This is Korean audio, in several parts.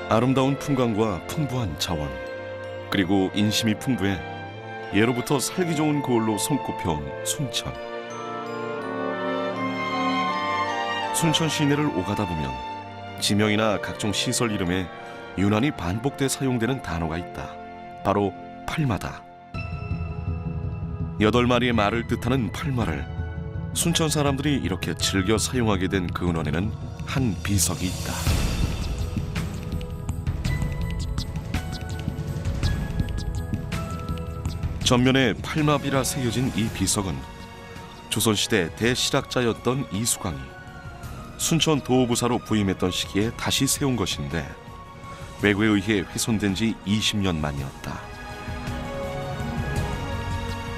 아름다운 풍광과 풍부한 자원, 그리고 인심이 풍부해 예로부터 살기 좋은 고을로 손꼽혀온 순천. 순천 시내를 오가다 보면 지명이나 각종 시설 이름에 유난히 반복돼 사용되는 단어가 있다. 바로 팔마다. 8마리의 말을 뜻하는 팔마를 순천 사람들이 이렇게 즐겨 사용하게 된 그 근원에는 한 비석이 있다. 전면에 팔마비라 새겨진 이 비석은 조선시대 대실학자였던 이수광이 순천 도호부사로 부임했던 시기에 다시 세운 것인데 왜구에 의해 훼손된 지 20년 만이었다.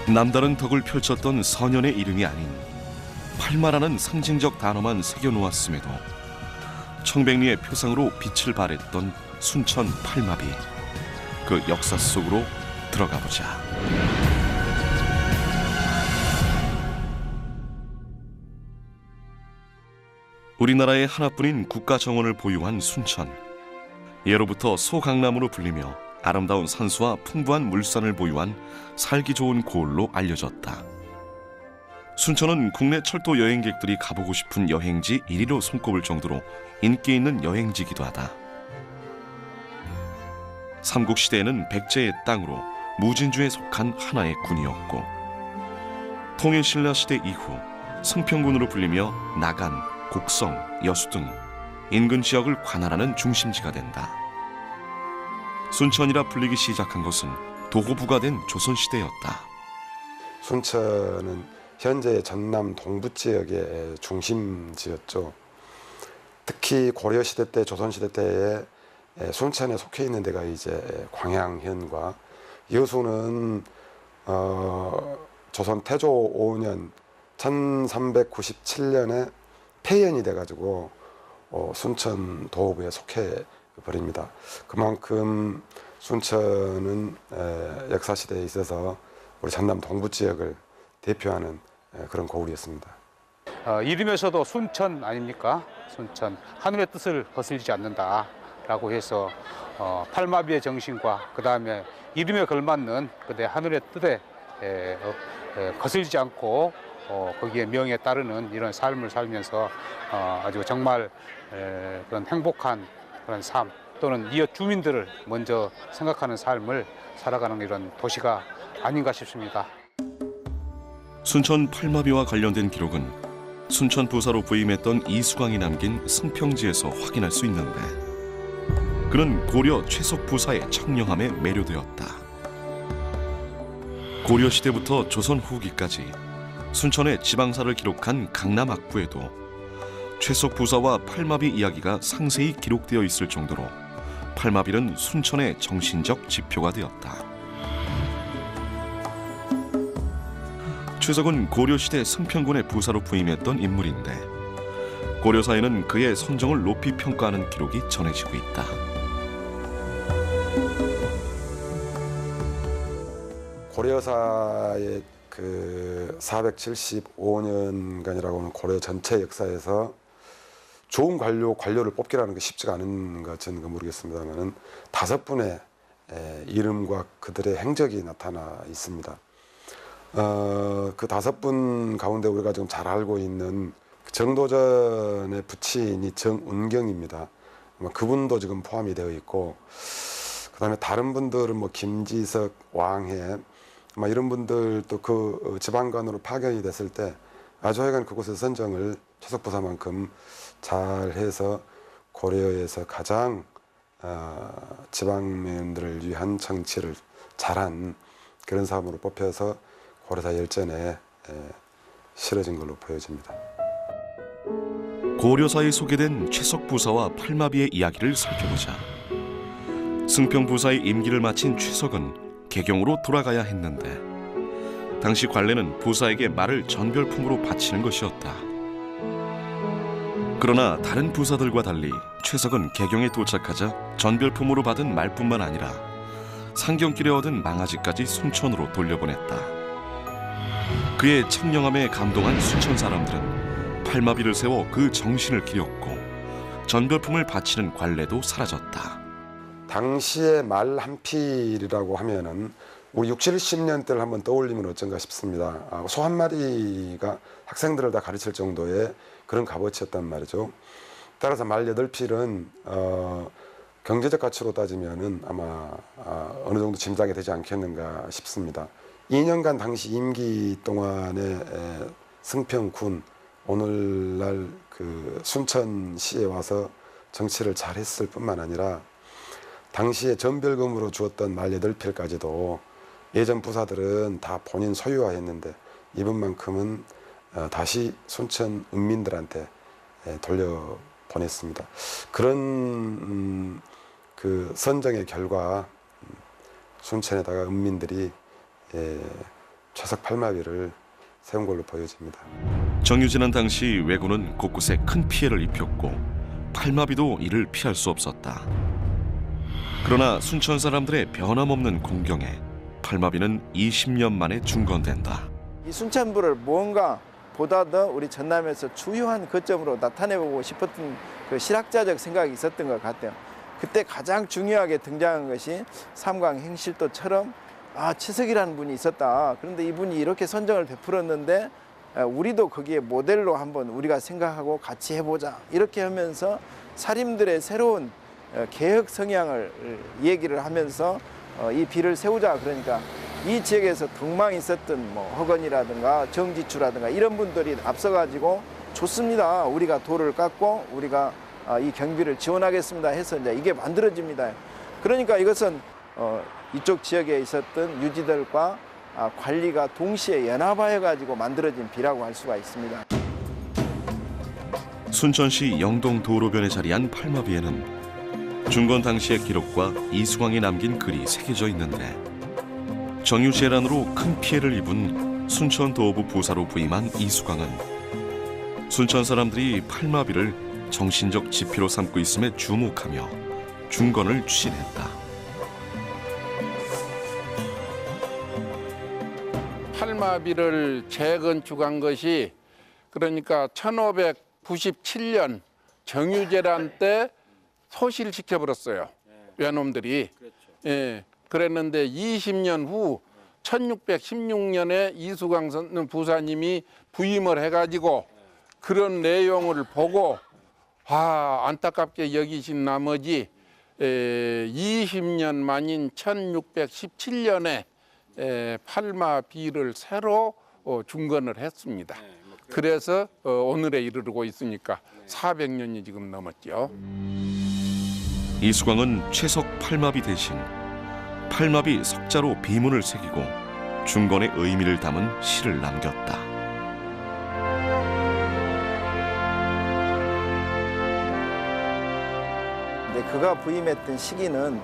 남다른 덕을 펼쳤던 선현의 이름이 아닌 팔마라는 상징적 단어만 새겨놓았음에도 청백리의 표상으로 빛을 발했던 순천 팔마비, 그 역사 속으로 들어가 보자. 우리나라의 하나뿐인 국가정원을 보유한 순천. 예로부터 소강남으로 불리며 아름다운 산수와 풍부한 물산을 보유한 살기 좋은 고을로 알려졌다. 순천은 국내 철도 여행객들이 가보고 싶은 여행지 1위로 손꼽을 정도로 인기 있는 여행지이기도 하다. 삼국시대에는 백제의 땅으로 무진주에 속한 하나의 군이었고, 통일신라 시대 이후 승평군으로 불리며 나간, 곡성, 여수 등 인근 지역을 관할하는 중심지가 된다. 순천이라 불리기 시작한 것은 도호부가 된 조선시대였다. 순천은 현재 전남 동부 지역의 중심지였죠. 특히 고려시대 때, 조선시대 때에 순천에 속해 있는 데가 이제 광양현과 여수는 조선 태조 5년 1397년에 폐연이 돼가지고 순천 도호부에 속해 버립니다. 그만큼 순천은 역사시대에 있어서 우리 전남 동부 지역을 대표하는 그런 고을이었습니다. 이름에서도 순천 아닙니까? 순천, 하늘의 뜻을 거스르지 않는다라고 해서 팔마비의 정신과 그 다음에 이름에 걸맞는 그대 하늘의 뜻에 거슬리지 않고 거기에 명에 따르는 이런 삶을 살면서 아주 정말 그런 행복한 그런 삶 또는 이웃 주민들을 먼저 생각하는 삶을 살아가는 이런 도시가 아닌가 싶습니다. 순천 팔마비와 관련된 기록은 순천 부사로 부임했던 이수광이 남긴 승평지에서 확인할 수 있는데, 그는 고려 최석 부사의 청량함에 매료되었다. 고려 시대부터 조선 후기까지 순천의 지방사를 기록한 강남학부에도 최석 부사와 팔마비 이야기가 상세히 기록되어 있을 정도로 팔마비는 순천의 정신적 지표가 되었다. 최석은 고려시대 승평군의 부사로 부임했던 인물인데 고려사에는 그의 선정을 높이 평가하는 기록이 전해지고 있다. 고려사의 그 475년간이라고 하는 고려 전체 역사에서 좋은 관료를 뽑기라는 게 쉽지가 않은 것은 모르겠습니다만은 5분의 이름과 그들의 행적이 나타나 있습니다. 그 5분 가운데 우리가 지금 잘 알고 있는 정도전의 부친이 정운경입니다. 그분도 지금 포함이 되어 있고, 그 다음에 다른 분들은 뭐 김지석, 왕해 이런 분들도 그 지방관으로 파견이 됐을 때 아주 하여간 그곳에서 선정을 최석부사만큼 잘해서 고려에서 가장 지방민들을 위한 정치를 잘한 그런 사람으로 뽑혀서 고려사 열전에 실어진 걸로 보여집니다. 고려사에 소개된 최석부사와 팔마비의 이야기를 살펴보자. 승평부사의 임기를 마친 최석은 개경으로 돌아가야 했는데 당시 관례는 부사에게 말을 전별품으로 바치는 것이었다. 그러나 다른 부사들과 달리 최석은 개경에 도착하자 전별품으로 받은 말뿐만 아니라 상경길에 얻은 망아지까지 순천으로 돌려보냈다. 그의 청량함에 감동한 순천 사람들은 팔마비를 세워 그 정신을 기렸고 전별품을 바치는 관례도 사라졌다. 당시에 말 한 필이라고 하면은 우리 60, 70년대를 한번 떠올리면 어쩐가 싶습니다. 소 한 마리가 학생들을 다 가르칠 정도의 그런 값어치였단 말이죠. 따라서 말 8필은 경제적 가치로 따지면은 아마 어느 정도 짐작이 되지 않겠는가 싶습니다. 2년간 당시 임기 동안의 승평군 오늘날 그 순천시에 와서 정치를 잘했을 뿐만 아니라 당시에 전별금으로 주었던 말 8필까지도 예전 부사들은 다 본인 소유화했는데 이분만큼은 다시 순천 은민들한테 돌려보냈습니다. 그런 그 선정의 결과 순천에다가 은민들이 최석 8마비를 세운 걸로 보여집니다. 정유진은 당시 왜군은 곳곳에 큰 피해를 입혔고 팔마비도 이를 피할 수 없었다. 그러나 순천 사람들의 변함없는 공경에 팔마비는 20년 만에 중건된다. 이 순천부를 무언가 보다 더 우리 전남에서 주요한 거점으로 나타내보고 싶었던 그 실학자적 생각이 있었던 것 같아요. 그때 가장 중요하게 등장한 것이 삼광행실도처럼 최석이라는 분이 있었다. 그런데 이분이 이렇게 선정을 베풀었는데 우리도 거기에 모델로 한번 우리가 생각하고 같이 해보자. 이렇게 하면서 사림들의 새로운 개혁 성향을 얘기를 하면서 이 비를 세우자. 그러니까 이 지역에서 덕망이 있었던 뭐 허건이라든가 정지추라든가 이런 분들이 앞서가지고 좋습니다. 우리가 돌을 깎고 우리가 이 경비를 지원하겠습니다 해서 이제 이게 만들어집니다. 그러니까 이것은 이쪽 지역에 있었던 유지들과 관리가 동시에 연합하여 가지고 만들어진 비라고 할 수가 있습니다. 순천시 영동 도로변에 자리한 팔마비에는 중건 당시의 기록과 이수광이 남긴 글이 새겨져 있는데 정유재란으로 큰 피해를 입은 순천도어부 부사로 부임한 이수광은 순천 사람들이 팔마비를 정신적 지표로 삼고 있음에 주목하며 중건을 추진했다. 팔마비를 재건축한 것이 그러니까 1597년 정유재란 때 소실시켜버렸어요. 외놈들이. 예, 그랬는데 20년 후 1616년에 이수광 부사님이 부임을 해가지고 그런 내용을 보고 안타깝게 여기신 나머지 20년 만인 1617년에 팔마비를 새로 중건을 했습니다. 그래서 오늘에 이르고 있으니까 400년이 지금 넘었죠. 이수광은 최석 팔마비 대신 팔마비 석자로 비문을 새기고 중건의 의미를 담은 시를 남겼다. 그가 부임했던 시기는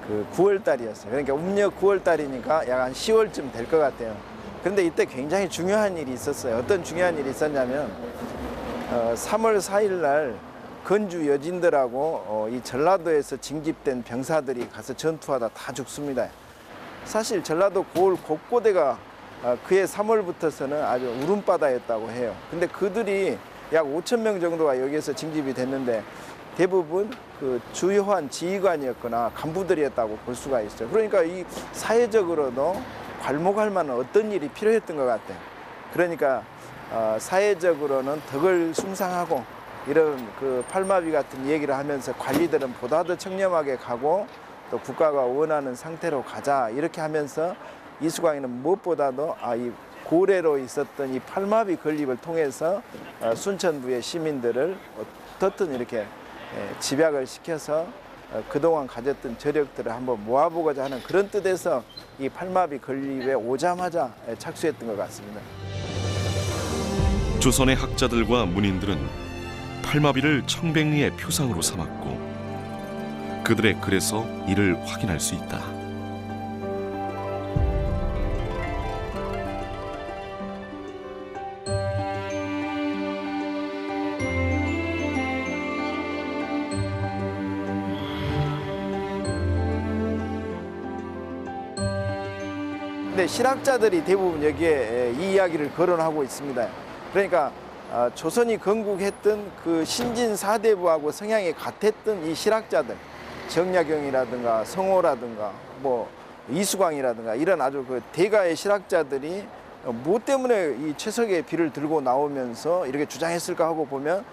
그 9월 달이었어요. 그러니까 음력 9월 달이니까 약 한 10월쯤 될 것 같아요. 그런데 이때 굉장히 중요한 일이 있었어요. 어떤 중요한 일이 있었냐면 3월 4일 날 건주 여진들하고 이 전라도에서 징집된 병사들이 가서 전투하다 다 죽습니다. 사실 전라도 고을 곳곳에가 그해 3월부터서는 아주 울음바다였다고 해요. 근데 그들이 약 5,000명 정도가 여기에서 징집이 됐는데 대부분 그 주요한 지휘관이었거나 간부들이었다고 볼 수가 있어요. 그러니까 이 사회적으로도 괄목할 만한 어떤 일이 필요했던 것 같아요. 그러니까 사회적으로는 덕을 숭상하고 이런 그 팔마비 같은 얘기를 하면서 관리들은 보다 더 청렴하게 가고 또 국가가 원하는 상태로 가자 이렇게 하면서 이수광이는 무엇보다도 이 고래로 있었던 이 팔마비 건립을 통해서 순천부의 시민들을 어떻든 이렇게 집약을 시켜서 그동안 가졌던 저력들을 한번 모아보고자 하는 그런 뜻에서 이 팔마비 건립에 오자마자 착수했던 것 같습니다. 조선의 학자들과 문인들은 팔마비를 청백리의 표상으로 삼았고 그들의 글에서 이를 확인할 수 있다. 근데 실학자들이 대부분 여기에 이 이야기를 거론하고 있습니다. 그러니까 조선이 건국했던 그 신진 사대부하고 성향이 같았던 이 실학자들, 정약용이라든가 성호라든가 뭐 이수광이라든가 이런 아주 그 대가의 실학자들이 뭐 때문에 이 최석의 비를 들고 나오면서 이렇게 주장했을까 하고 보면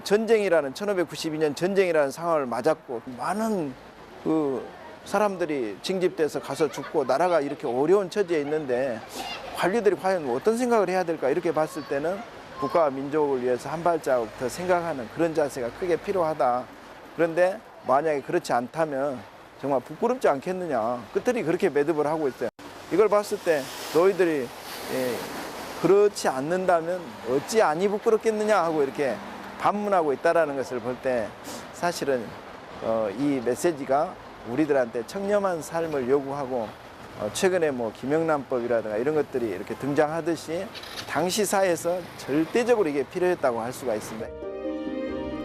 전쟁이라는 1592년 전쟁이라는 상황을 맞았고 많은 그 사람들이 징집돼서 가서 죽고 나라가 이렇게 어려운 처지에 있는데 관리들이 과연 어떤 생각을 해야 될까 이렇게 봤을 때는 국가와 민족을 위해서 한 발자국 더 생각하는 그런 자세가 크게 필요하다. 그런데 만약에 그렇지 않다면 정말 부끄럽지 않겠느냐. 끝들이 그렇게 매듭을 하고 있어요. 이걸 봤을 때 너희들이 그렇지 않는다면 어찌 아니 부끄럽겠느냐 하고 이렇게 반문하고 있다는 것을 볼 때 사실은 이 메시지가 우리들한테 청렴한 삶을 요구하고 최근에 뭐 김영란법이라든가 이런 것들이 이렇게 등장하듯이 당시 사회에서 절대적으로 이게 필요했다고 할 수가 있습니다.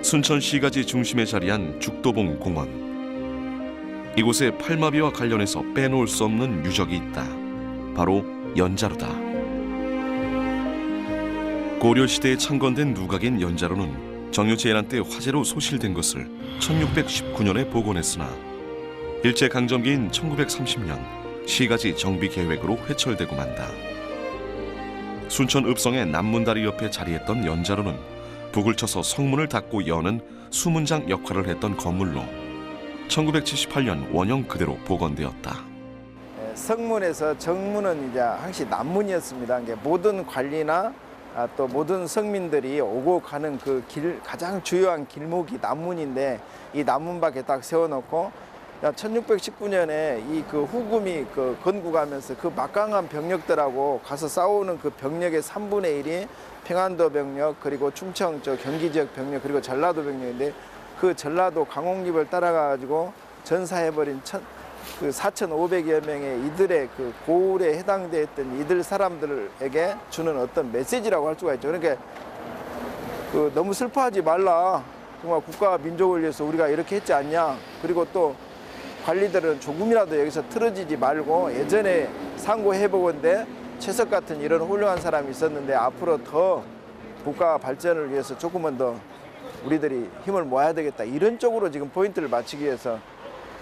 순천 시가지 중심에 자리한 죽도봉 공원. 이곳에 팔마비와 관련해서 빼놓을 수 없는 유적이 있다. 바로 연자루다. 고려시대에 창건된 누각인 연자루는 정유재난 때 화재로 소실된 것을 1619년에 복원했으나 일제강점기인 1930년 시가지 정비계획으로 회철되고 만다. 순천 읍성의 남문다리 옆에 자리했던 연자루는 북을 쳐서 성문을 닫고 여는 수문장 역할을 했던 건물로 1978년 원형 그대로 복원되었다. 성문에서 정문은 이제 항시 남문이었습니다. 모든 관리나 또 모든 성민들이 오고 가는 그 길, 가장 주요한 길목이 남문인데 이 남문 밖에 딱 세워놓고 1619년에 이 그 후금이 그 건국하면서 그 막강한 병력들하고 가서 싸우는 그 병력의 3분의 1이 평안도 병력 그리고 충청 경기 지역 병력 그리고 전라도 병력인데 그 전라도 강홍립을 따라가지고 전사해버린 그 4,500여 명의 이들의 그 고을에 해당되었던 이들 사람들에게 주는 어떤 메시지라고 할 수가 있죠. 그러니까 그 너무 슬퍼하지 말라. 정말 국가와 민족을 위해서 우리가 이렇게 했지 않냐. 그리고 또 관리들은 조금이라도 여기서 틀어지지 말고 예전에 상고해보건데 최석 같은 이런 훌륭한 사람이 있었는데 앞으로 더 국가 발전을 위해서 조금은 더 우리들이 힘을 모아야 되겠다. 이런 쪽으로 지금 포인트를 맞추기 위해서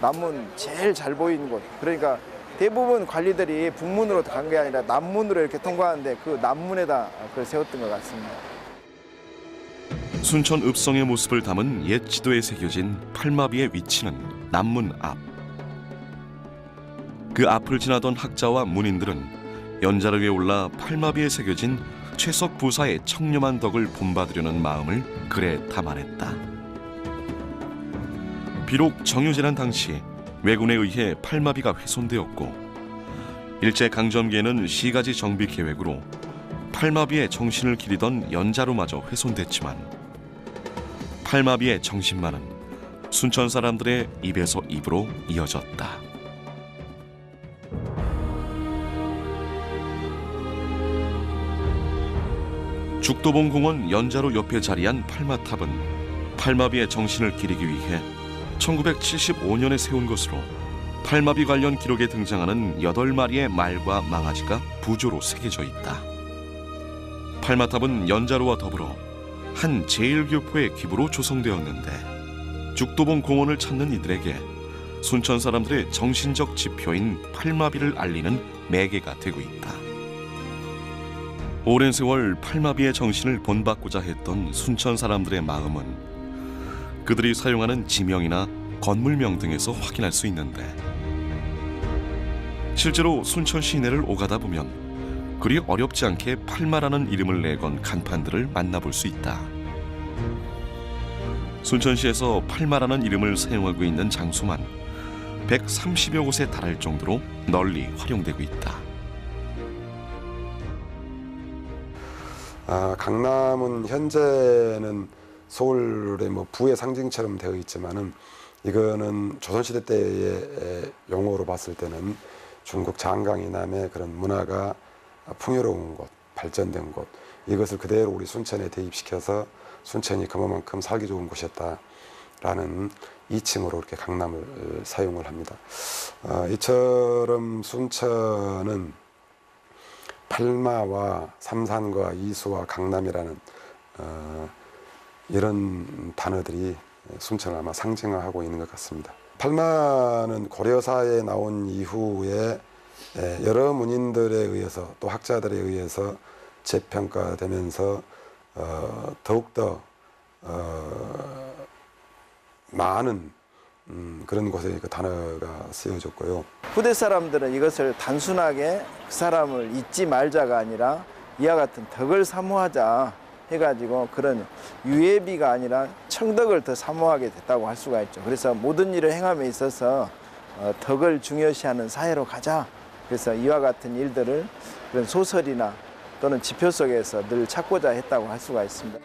남문 제일 잘 보이는 곳. 그러니까 대부분 관리들이 북문으로 간 게 아니라 남문으로 이렇게 통과하는데 그 남문에다 그걸 세웠던 것 같습니다. 순천 읍성의 모습을 담은 옛 지도에 새겨진 팔마비의 위치는 남문 앞. 그 앞을 지나던 학자와 문인들은 연자루에 올라 팔마비에 새겨진 최석 부사의 청렴한 덕을 본받으려는 마음을 글에 담아냈다. 비록 정유재난 당시 왜군에 의해 팔마비가 훼손되었고 일제강점기에는 시가지 정비 계획으로 팔마비의 정신을 기리던 연자루마저 훼손됐지만 팔마비의 정신만은 순천 사람들의 입에서 입으로 이어졌다. 죽도봉 공원 연자루 옆에 자리한 팔마탑은 팔마비의 정신을 기리기 위해 1975년에 세운 것으로 팔마비 관련 기록에 등장하는 8마리의 말과 망아지가 부조로 새겨져 있다. 팔마탑은 연자루와 더불어 한 제1교포의 기부로 조성되었는데 죽도봉 공원을 찾는 이들에게 순천 사람들의 정신적 지표인 팔마비를 알리는 매개가 되고 있다. 오랜 세월 팔마비의 정신을 본받고자 했던 순천 사람들의 마음은 그들이 사용하는 지명이나 건물명 등에서 확인할 수 있는데 실제로 순천 시내를 오가다 보면 그리 어렵지 않게 팔마라는 이름을 내건 간판들을 만나볼 수 있다. 순천시에서 팔마라는 이름을 사용하고 있는 장소만 130여 곳에 달할 정도로 널리 활용되고 있다. 강남은 현재는 서울의 뭐 부의 상징처럼 되어 있지만은 이거는 조선시대 때의 용어로 봤을 때는 중국 장강 이남의 그런 문화가 풍요로운 곳, 발전된 곳, 이것을 그대로 우리 순천에 대입시켜서 순천이 그만큼 살기 좋은 곳이었다라는 이칭으로 이렇게 강남을 사용을 합니다. 이처럼 순천은 팔마와 삼산과 이수와 강남이라는 이런 단어들이 순천을 아마 상징하고 있는 것 같습니다. 팔마는 고려사에 나온 이후에 여러 문인들에 의해서 또 학자들에 의해서 재평가되면서 더욱더 많은 그런 곳에 그 단어가 쓰여졌고요. 후대 사람들은 이것을 단순하게 그 사람을 잊지 말자가 아니라 이와 같은 덕을 사모하자 해가지고 그런 유예비가 아니라 청덕을 더 사모하게 됐다고 할 수가 있죠. 그래서 모든 일을 행함에 있어서 덕을 중요시하는 사회로 가자. 그래서 이와 같은 일들을 그런 소설이나 또는 지표 속에서 늘 찾고자 했다고 할 수가 있습니다.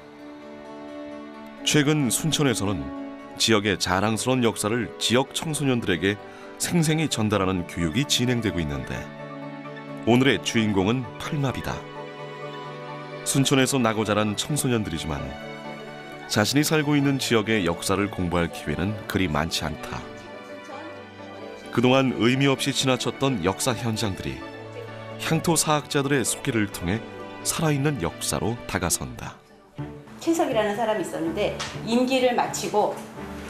최근 순천에서는 지역의 자랑스러운 역사를 지역 청소년들에게 생생히 전달하는 교육이 진행되고 있는데 오늘의 주인공은 팔마비다. 순천에서 나고 자란 청소년들이지만 자신이 살고 있는 지역의 역사를 공부할 기회는 그리 많지 않다. 그동안 의미 없이 지나쳤던 역사 현장들이 향토 사학자들의 소개를 통해 살아있는 역사로 다가선다. 최석이라는 사람이 있었는데 임기를 마치고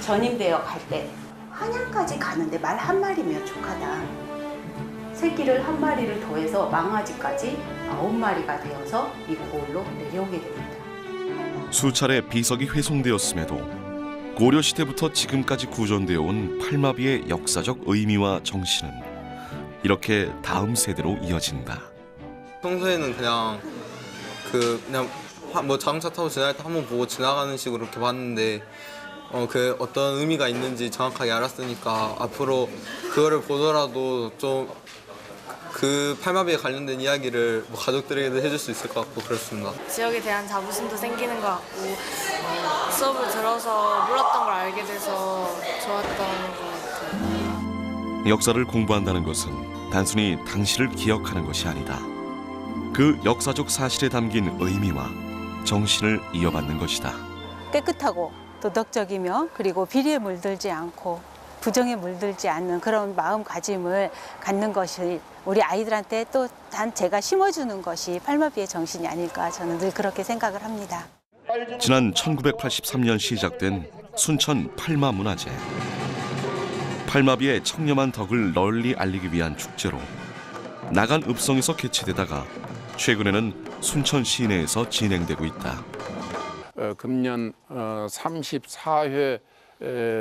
전임되어 갈 때 한양까지 가는데 말 한 마리면 족하다. 새끼를 한 마리를 더해서 망아지까지 9마리가 되어서 이 고을로 내려오게 됩니다. 수차례 비석이 훼손되었음에도 고려시대부터 지금까지 구존되어 온 팔마비의 역사적 의미와 정신은 이렇게 다음 세대로 이어진다. 평소에는 그냥 뭐 자동차 타고 지나갈 때 한번 보고 지나가는 식으로 이렇게 봤는데 그 어떤 의미가 있는지 정확하게 알았으니까 앞으로 그거를 보더라도 좀 그 팔마비에 관련된 이야기를 뭐 가족들에게도 해줄 수 있을 것 같고 그렇습니다. 지역에 대한 자부심도 생기는 것 같고 수업을 들어서 몰랐던 걸 알게 돼서 좋았던 것 같아요. 역사를 공부한다는 것은 단순히 당시를 기억하는 것이 아니다. 그 역사적 사실에 담긴 의미와 정신을 이어받는 것이다. 깨끗하고 도덕적이며 그리고 비리에 물들지 않고 부정에 물들지 않는 그런 마음가짐을 갖는 것이 우리 아이들한테 또 단 제가 심어주는 것이 팔마비의 정신이 아닐까 저는 늘 그렇게 생각을 합니다. 지난 1983년 시작된 순천 팔마문화제. 팔마비의 청렴한 덕을 널리 알리기 위한 축제로 나간 읍성에서 개최되다가 최근에는 순천 시내에서 진행되고 있다. 금년 34회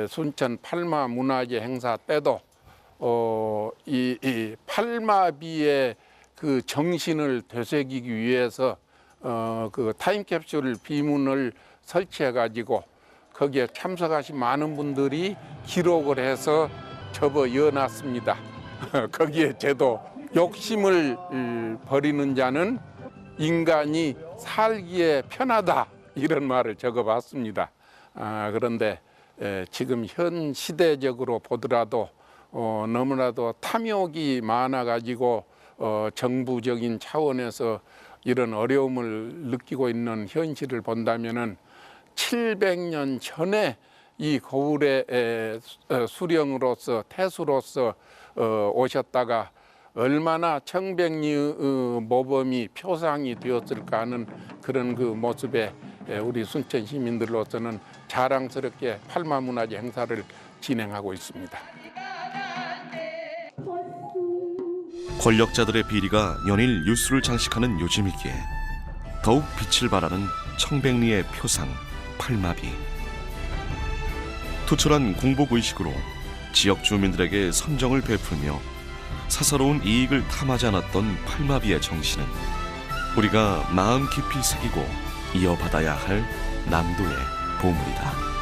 순천 팔마문화제 행사 때도 이 팔마비의 그 정신을 되새기기 위해서 그 타임캡슐 비문을 설치해 가지고 거기에 참석하신 많은 분들이 기록을 해서 접어 이어놨습니다. 거기에 제도 욕심을 버리는 자는 인간이 살기에 편하다 이런 말을 적어봤습니다. 그런데 지금 현 시대적으로 보더라도 너무나도 탐욕이 많아가지고 정부적인 차원에서 이런 어려움을 느끼고 있는 현실을 본다면은 700년 전에 이 고을의 수령으로서 태수로서 오셨다가 얼마나 청백리 모범이 표상이 되었을까 하는 그런 그 모습에 우리 순천 시민들로서는 자랑스럽게 팔마문화제 행사를 진행하고 있습니다. 권력자들의 비리가 연일 뉴스를 장식하는 요즘이기에 더욱 빛을 발하는 청백리의 표상 팔마비. 투철한 공복의식으로 지역 주민들에게 선정을 베풀며 사사로운 이익을 탐하지 않았던 팔마비의 정신은 우리가 마음 깊이 새기고 이어받아야 할 남도의 보물이다.